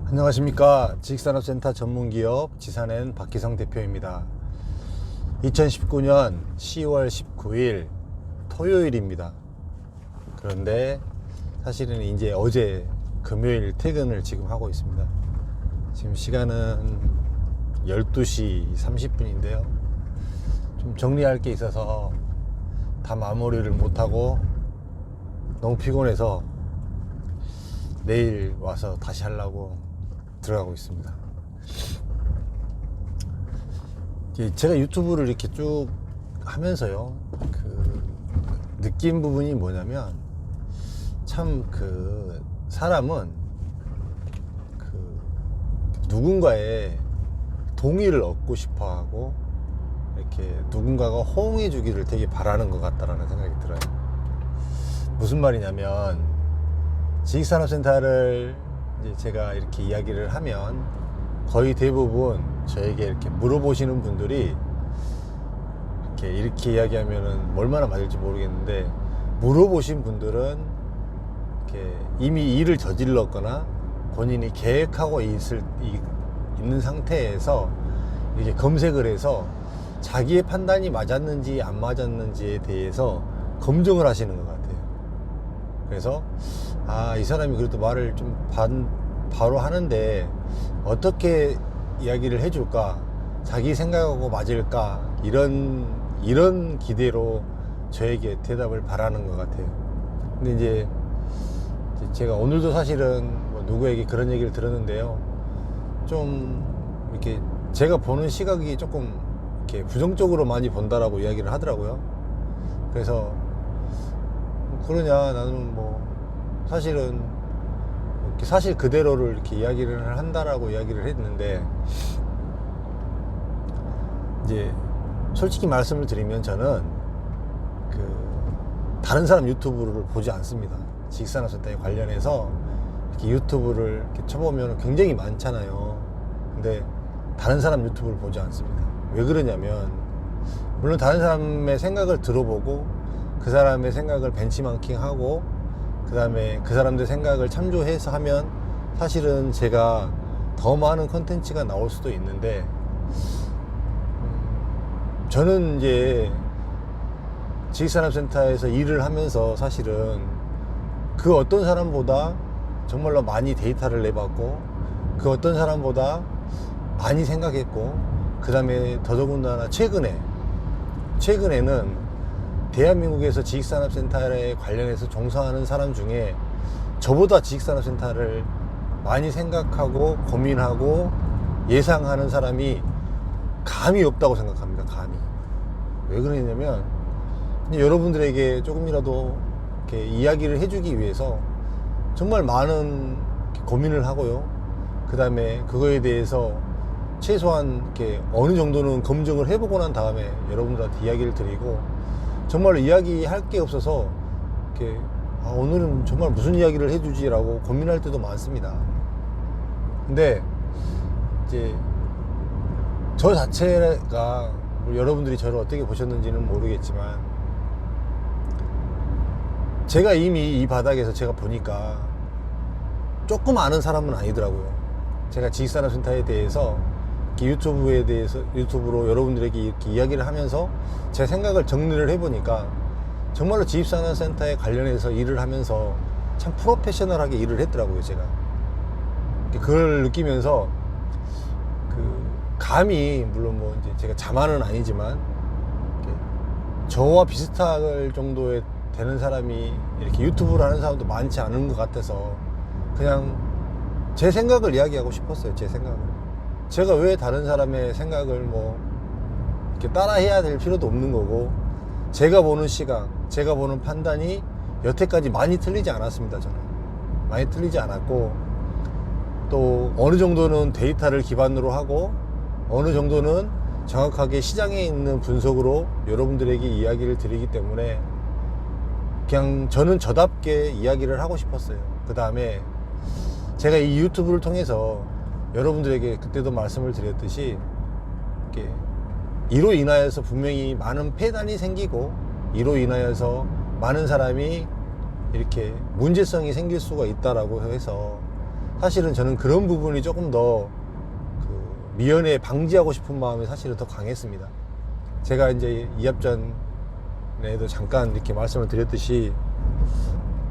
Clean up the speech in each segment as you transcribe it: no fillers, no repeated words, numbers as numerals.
안녕하십니까. 지식산업센터 전문기업 지산엔 박기성 대표입니다. 2019년 10월 19일 토요일입니다. 그런데 사실은 이제 어제 금요일 퇴근을 지금 하고 있습니다. 지금 시간은 12시 30분인데요 좀 정리할 게 있어서 다 마무리를 못하고 너무 피곤해서 내일 와서 다시 하려고 들어가고 있습니다. 제가 유튜브를 이렇게 쭉 하면서요, 느낀 부분이 뭐냐면, 참 사람은 누군가의 동의를 얻고 싶어 하고, 이렇게 누군가가 호응해 주기를 되게 바라는 것 같다라는 생각이 들어요. 무슨 말이냐면, 지식산업센터를 이제 제가 이렇게 이야기를 하면 거의 대부분 저에게 이렇게 물어보시는 분들이 이렇게 이야기하면은 얼마나 맞을지 모르겠는데, 물어보신 분들은 이렇게 이미 일을 저질렀거나 본인이 계획하고 있는 상태에서 이렇게 검색을 해서 자기의 판단이 맞았는지 안 맞았는지에 대해서 검증을 하시는 것 같아요. 그래서 이 사람이 그래도 말을 좀 바로 하는데 어떻게 이야기를 해줄까, 자기 생각하고 맞을까, 이런 기대로 저에게 대답을 바라는 것 같아요. 근데 이제 제가 오늘도 사실은 누구에게 그런 얘기를 들었는데요, 좀 이렇게 제가 보는 시각이 조금 이렇게 부정적으로 많이 본다라고 이야기를 하더라고요. 그래서 그러냐, 나는 사실은 사실 그대로를 이렇게 이야기를 한다라고 이야기를 했는데, 이제 솔직히 말씀을 드리면 저는 다른 사람 유튜브를 보지 않습니다. 지식산업센터에 관련해서 이렇게 유튜브를 이렇게 쳐보면 굉장히 많잖아요. 근데 다른 사람 유튜브를 보지 않습니다. 왜 그러냐면, 물론 다른 사람의 생각을 들어보고 그 사람의 생각을 벤치마킹하고 그 다음에 그 사람들 생각을 참조해서 하면 사실은 제가 더 많은 컨텐츠가 나올 수도 있는데, 저는 이제 지식산업센터에서 일을 하면서 사실은 그 어떤 사람보다 정말로 많이 데이터를 내봤고, 그 어떤 사람보다 많이 생각했고, 그 다음에 더더군다나 최근에는 대한민국에서 지식산업센터에 관련해서 종사하는 사람 중에 저보다 지식산업센터를 많이 생각하고 고민하고 예상하는 사람이 감히 없다고 생각합니다. 감히. 왜 그러냐면, 여러분들에게 조금이라도 이렇게 이야기를 해주기 위해서 정말 많은 고민을 하고요, 그 다음에 그거에 대해서 최소한 이렇게 어느 정도는 검증을 해보고 난 다음에 여러분들한테 이야기를 드리고, 정말 이야기할 게 없어서 이렇게 오늘은 정말 무슨 이야기를 해주지라고 고민할 때도 많습니다. 근데 이제 저 자체가, 여러분들이 저를 어떻게 보셨는지는 모르겠지만, 제가 이미 이 바닥에서 제가 보니까 조금 아는 사람은 아니더라고요. 제가 지식산업센터에 대해서 유튜브로 여러분들에게 이렇게 이야기를 하면서 제 생각을 정리를 해보니까 정말로 지식산업센터에 관련해서 일을 하면서 참 프로페셔널하게 일을 했더라고요. 제가 그걸 느끼면서 감히, 물론 이제 제가 자만은 아니지만 저와 비슷할 정도의 되는 사람이 이렇게 유튜브를 하는 사람도 많지 않은 것 같아서 그냥 제 생각을 이야기하고 싶었어요. 제 생각을. 제가 왜 다른 사람의 생각을 이렇게 따라해야 될 필요도 없는 거고, 제가 보는 시각, 제가 보는 판단이 여태까지 많이 틀리지 않았습니다. 저는 많이 틀리지 않았고, 또 어느 정도는 데이터를 기반으로 하고 어느 정도는 정확하게 시장에 있는 분석으로 여러분들에게 이야기를 드리기 때문에 그냥 저는 저답게 이야기를 하고 싶었어요. 그 다음에 제가 이 유튜브를 통해서 여러분들에게 그때도 말씀을 드렸듯이, 이렇게 이로 인하여서 분명히 많은 폐단이 생기고, 이로 인하여서 많은 사람이 이렇게 문제성이 생길 수가 있다라고 해서 사실은 저는 그런 부분이 조금 더 미연에 방지하고 싶은 마음이 사실은 더 강했습니다. 제가 이제 2합 전에도 잠깐 이렇게 말씀을 드렸듯이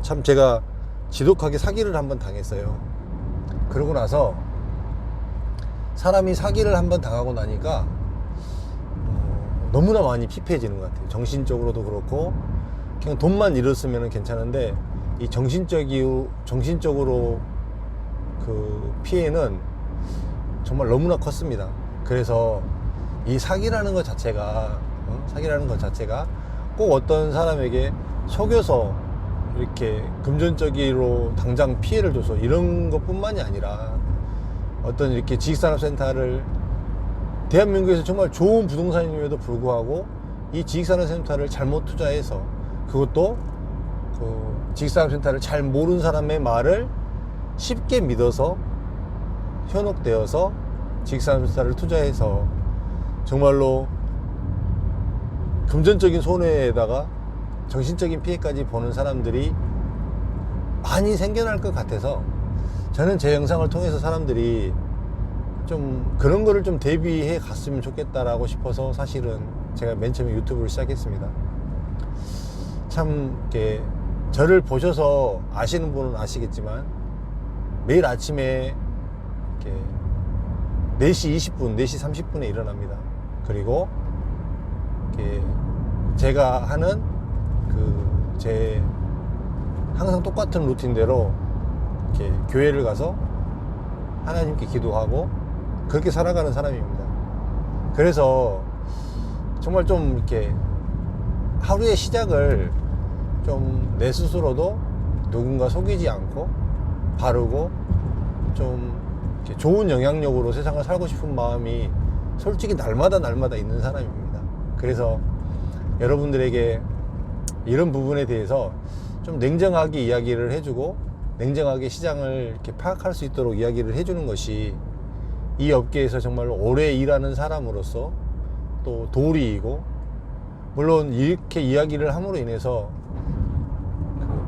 참 제가 지독하게 사기를 한번 당했어요. 그러고 나서 사람이 사기를 한번 당하고 나니까 너무나 많이 피폐해지는 것 같아요. 정신적으로도 그렇고 그냥 돈만 잃었으면 괜찮은데 이 정신적으로 그 피해는 정말 너무나 컸습니다. 그래서 이 사기라는 것 자체가 꼭 어떤 사람에게 속여서 이렇게 금전적으로 당장 피해를 줘서 이런 것뿐만이 아니라 어떤 이렇게 지식산업센터를 대한민국에서 정말 좋은 부동산임에도 불구하고 이 지식산업센터를 잘못 투자해서 그것도 그 지식산업센터를 잘 모르는 사람의 말을 쉽게 믿어서 현혹되어서 지식산업센터를 투자해서 정말로 금전적인 손해에다가 정신적인 피해까지 보는 사람들이 많이 생겨날 것 같아서 저는 제 영상을 통해서 사람들이 좀 그런 거를 좀 대비해 갔으면 좋겠다라고 싶어서 사실은 제가 맨 처음에 유튜브를 시작했습니다. 참 이렇게 저를 보셔서 아시는 분은 아시겠지만 매일 아침에 이렇게 4시 20분, 4시 30분에 일어납니다. 그리고 이렇게 제가 하는 제 항상 똑같은 루틴대로 이렇게 교회를 가서 하나님께 기도하고 그렇게 살아가는 사람입니다. 그래서 정말 좀 이렇게 하루의 시작을 좀 내 스스로도 누군가 속이지 않고 바르고 좀 이렇게 좋은 영향력으로 세상을 살고 싶은 마음이 솔직히 날마다 있는 사람입니다. 그래서 여러분들에게 이런 부분에 대해서 좀 냉정하게 이야기를 해주고 냉정하게 시장을 이렇게 파악할 수 있도록 이야기를 해주는 것이 이 업계에서 정말로 오래 일하는 사람으로서 또 도리이고, 물론 이렇게 이야기를 함으로 인해서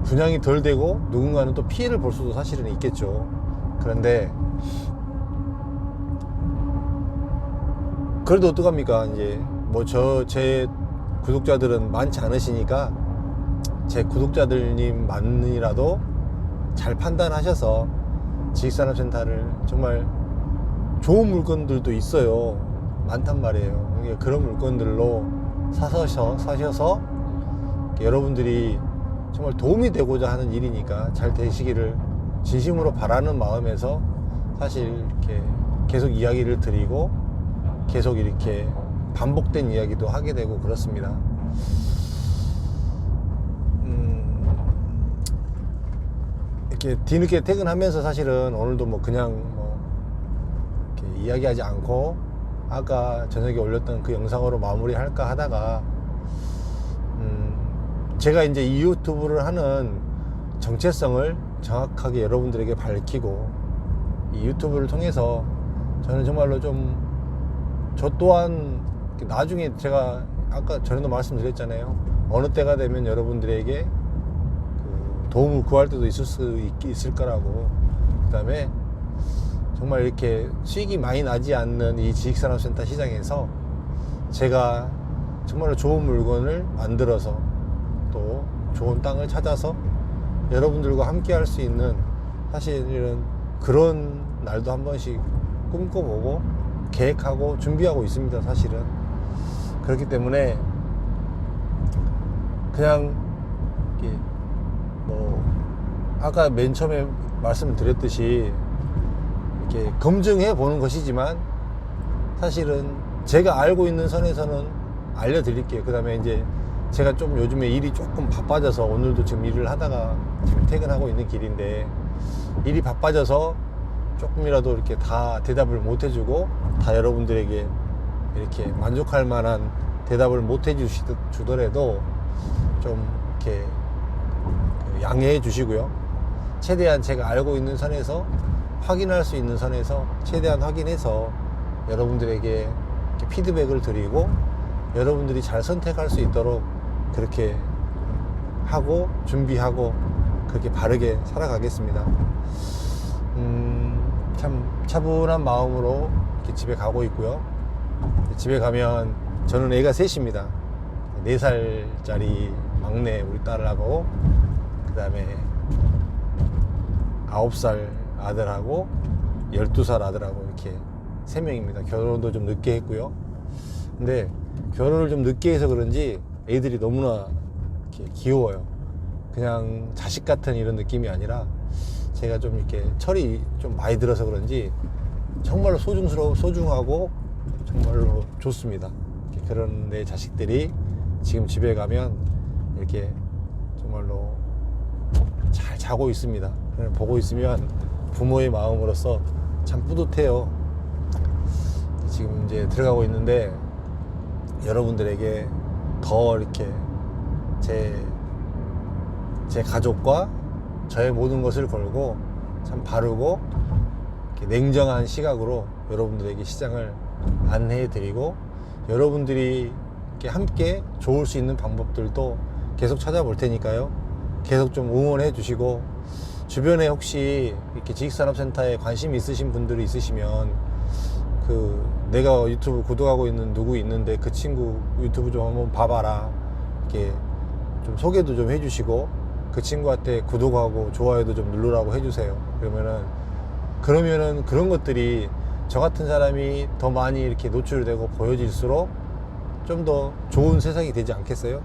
분양이 덜 되고 누군가는 또 피해를 볼 수도 사실은 있겠죠. 그런데 그래도 어떡합니까? 이제 뭐 제 구독자들은 많지 않으시니까 제 구독자들님만이라도 잘 판단하셔서 지식산업센터를 정말 좋은 물건들도 있어요. 많단 말이에요. 그런 물건들로 사셔서 여러분들이 정말 도움이 되고자 하는 일이니까 잘 되시기를 진심으로 바라는 마음에서 사실 이렇게 계속 이야기를 드리고 계속 이렇게 반복된 이야기도 하게 되고 그렇습니다. 이렇게 뒤늦게 퇴근하면서 사실은 오늘도 뭐 그냥 뭐 이렇게 이야기하지 않고 아까 저녁에 올렸던 그 영상으로 마무리할까 하다가 제가 이제 이 유튜브를 하는 정체성을 정확하게 여러분들에게 밝히고 이 유튜브를 통해서 저는 정말로 좀 저 또한 나중에 제가 아까 전에도 말씀드렸잖아요. 어느 때가 되면 여러분들에게 도움을 구할 때도 있을 거라고. 그 다음에 정말 이렇게 수익이 많이 나지 않는 이 지식산업센터 시장에서 제가 정말로 좋은 물건을 만들어서 또 좋은 땅을 찾아서 여러분들과 함께 할 수 있는 사실은 그런 날도 한 번씩 꿈꿔보고 계획하고 준비하고 있습니다. 사실은 그렇기 때문에 그냥 이렇게 뭐 아까 맨 처음에 말씀드렸듯이 이렇게 검증해 보는 것이지만 사실은 제가 알고 있는 선에서는 알려드릴게요. 그 다음에 이제 제가 좀 요즘에 일이 조금 바빠져서 오늘도 지금 일을 하다가 지금 퇴근하고 있는 길인데 일이 바빠져서 조금이라도 이렇게 다 대답을 못 해주고 다 여러분들에게 이렇게 만족할 만한 대답을 못 해주더라도 좀 이렇게 양해해 주시고요. 최대한 제가 알고 있는 선에서 확인할 수 있는 선에서 최대한 확인해서 여러분들에게 이렇게 피드백을 드리고 여러분들이 잘 선택할 수 있도록 그렇게 하고 준비하고 그렇게 바르게 살아가겠습니다. 참 차분한 마음으로 이렇게 집에 가고 있고요. 집에 가면 저는 애가 셋입니다. 4살짜리 막내 우리 딸하고, 그 다음에 9살 아들하고 12살 아들하고 이렇게 3명입니다. 결혼도 좀 늦게 했고요. 근데 결혼을 좀 늦게 해서 그런지 애들이 너무나 이렇게 귀여워요. 그냥 자식 같은 이런 느낌이 아니라 제가 좀 이렇게 철이 좀 많이 들어서 그런지 정말로 소중하고 정말로 좋습니다. 그런 내 자식들이 지금 집에 가면 이렇게 정말로 잘 자고 있습니다. 보고 있으면 부모의 마음으로서 참 뿌듯해요. 지금 이제 들어가고 있는데 여러분들에게 더 이렇게 제 가족과 저의 모든 것을 걸고 참 바르고 이렇게 냉정한 시각으로 여러분들에게 시장을 안내해 드리고, 여러분들이 이렇게 함께 좋을 수 있는 방법들도 계속 찾아볼 테니까요. 계속 좀 응원해 주시고, 주변에 혹시 이렇게 지식산업센터에 관심 있으신 분들이 있으시면 내가 유튜브 구독하고 있는 누구 있는데 그 친구 유튜브 좀 한번 봐봐라, 이렇게 좀 소개도 좀 해주시고, 그 친구한테 구독하고 좋아요도 좀 누르라고 해주세요. 그러면은 그런 것들이 저 같은 사람이 더 많이 이렇게 노출되고 보여질수록 좀 더 좋은 세상이 되지 않겠어요?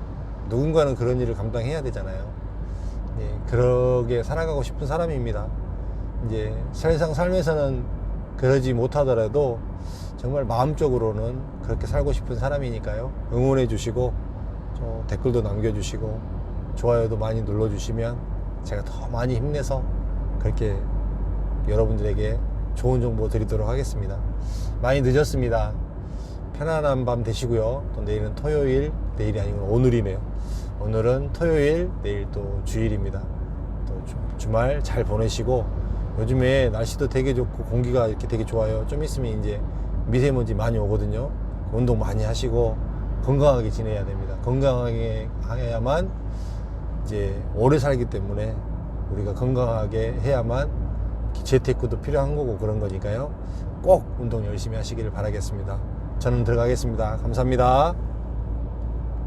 누군가는 그런 일을 감당해야 되잖아요. 예, 그러게 살아가고 싶은 사람입니다. 이제 세상 삶에서는 그러지 못하더라도 정말 마음적으로는 그렇게 살고 싶은 사람이니까요. 응원해 주시고, 댓글도 남겨주시고, 좋아요도 많이 눌러주시면 제가 더 많이 힘내서 그렇게 여러분들에게 좋은 정보 드리도록 하겠습니다. 많이 늦었습니다. 편안한 밤 되시고요. 또 내일은 토요일, 내일이 아니고 오늘이네요. 오늘은 토요일, 내일 또 주일입니다. 또 주말 잘 보내시고, 요즘에 날씨도 되게 좋고 공기가 이렇게 되게 좋아요. 좀 있으면 이제 미세먼지 많이 오거든요. 운동 많이 하시고 건강하게 지내야 됩니다. 건강하게 해야만 이제 오래 살기 때문에 우리가 건강하게 해야만 재테크도 필요한 거고 그런 거니까요. 꼭 운동 열심히 하시기를 바라겠습니다. 저는 들어가겠습니다. 감사합니다.